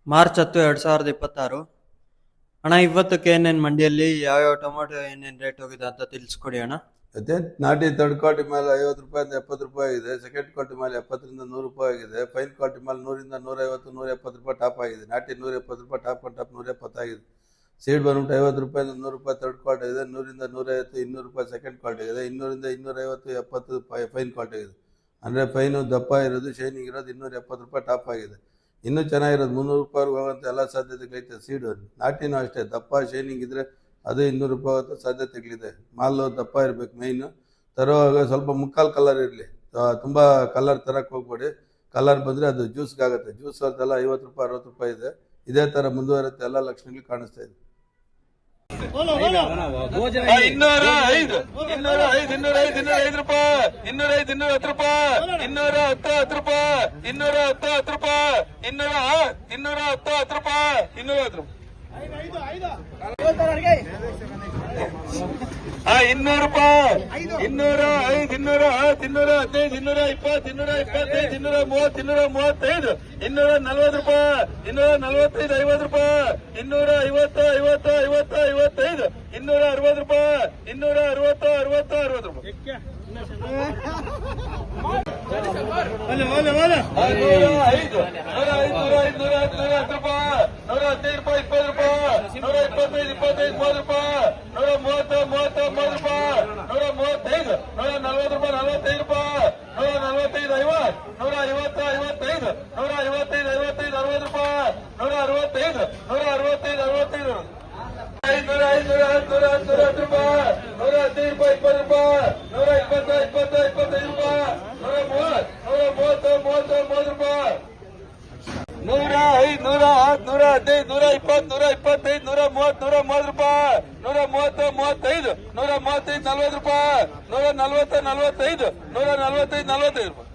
March 10, 2026. ಅಣ್ಣ, ಇವತ್ತು KNN ಮಂಡಿಯಲ್ಲಿ ಯಾವ್ಯಾವ ಟೊಮೊಟೊ ಏನೇನು ರೇಟ್ ಹೋಗಿದೆ ಅಂತ ತಿಳಿಸ್ಕೊಡಿ ಅಣ್ಣ. ಅದೇ ನಾಟಿ ಥರ್ಡ್ ಕ್ವಾಲಿಟಿ ಮೇಲೆ 50 ರೂಪಾಯಿಂದ 70 ರೂಪಾಯಿ ಆಗಿದೆ. ಸೆಕೆಂಡ್ ಕ್ವಾಲಿಟಿ ಮೇಲೆ 70ರಿಂದ 100 ರೂಪಾಯಿ ಆಗಿದೆ. ಫೈನ್ ಕ್ವಾಲಿಟಿ ಮೇಲೆ 100ರಿಂದ 150, 170 ರೂಪಾಯಿ ಟಾಪ್ ಆಗಿದೆ. ನಾಟಿ 170 ರೂಪಾಯಿ ಟಾಪ್ 170 ಆಗಿದೆ. ಸೀಡ್ ಬಂದ್ಬಿಟ್ಟು 50 ರೂಪಾಯಿಂದ 100 ರೂಪಾಯಿ ಥರ್ಡ್ ಕ್ವಾಲಿಟಿ ಇದೆ. 100ರಿಂದ 150, 200 ರೂಪಾಯಿ ಸೆಕೆಂಡ್ ಕ್ವಾಲಿಟಿ ಇದೆ. 200ರಿಂದ 250, 70 ಫೈನ್ ಕ್ವಾಲಿಟಿ ಇದೆ. ಅಂದರೆ ಫೈನು ದಪ್ಪ ಇರೋದು, ಶೈನಿಂಗ್ ಇರೋದು 270 ರೂಪಾಯಿ ಟಾಪ್ ಆಗಿದೆ. ಇನ್ನೂ ಚೆನ್ನಾಗಿರೋದು 300 ರೂಪಾಯಿವರೆಗೂ ಹೋಗೋಂಥ ಎಲ್ಲ ಸಾಧ್ಯತೆಗಳೈತೆ. ಸೀಡು ನಾಟಿನೂ ಅಷ್ಟೇ, ದಪ್ಪ ಶೈನಿಂಗ್ ಇದ್ದರೆ ಅದು 200 ರೂಪಾಯಿ ಹೋಗೋ ಸಾಧ್ಯತೆಗಳಿದೆ. ಮಾಲು ದಪ್ಪ ಇರಬೇಕು. ಮೈನು ತರುವಾಗ ಸ್ವಲ್ಪ ಮುಕ್ಕಾಲು ಕಲರ್ ಇರಲಿ, ತುಂಬ ಕಲರ್ ತರಕ್ಕೆ ಹೋಗ್ಬೇಡಿ. ಕಲರ್ ಬಂದರೆ ಅದು ಜ್ಯೂಸ್ಗಾಗುತ್ತೆ. ಜ್ಯೂಸ್ ಅದೆಲ್ಲ 50 ರೂಪಾಯಿ 60 ರೂಪಾಯಿ ಇದೆ. ಇದೇ ಥರ ಮುಂದುವರುತ್ತೆ. ಎಲ್ಲ ಲಕ್ಷಣಗಳು ಕಾಣಿಸ್ತಾ ಇದೆ. 205 ರೂಪಾಯಿ, 210 ರೂಪಾಯಿ, 210 ರೂಪಾಯಿ, 210 ರೂಪಾಯಿ, 210 ರೂಪಾಯಿ, 210 ರೂಪಾಯಿ, 200 ರೂಪಾಯಿ, 200 ರೂಪಾಯಿ, 205, 210, 215, 220, 225, 230, 235, 240 ರೂಪಾಯಿ, 245, 50 ರೂಪಾಯಿ, 250, 50, 50, 55, 260 ರೂಪಾಯಿ, 260, 60, 60 ರೂಪಾಯಿ. 105, 105, 110 ರೂಪಾಯಿ, 115 ರೂಪಾಯಿ, 20 ರೂಪಾಯಿ, 125, 25, 30 ರೂಪಾಯಿ, 130, 30, 30 ರೂಪಾಯಿ, 135, 140 ರೂಪಾಯಿ, 45 ರೂಪಾಯಿ, 145, 50, 150, 55, 155, 55, 60 ರೂಪಾಯಿ, 165, 165, 65, 500, 110 ರೂಪಾಯಿ, 115 ರೂಪಾಯಿ, 20 ರೂಪಾಯಿ, 120, 20, 25 ರೂಪಾಯಿ, 130, 30, 30 ರೂಪಾಯಿ, 105, 110, 115, 120, 125, 130, 130 ರೂಪಾಯಿ, 130, 35, 135, 40 ರೂಪಾಯಿ, 140, 45, 145, 45 ರೂಪಾಯಿ.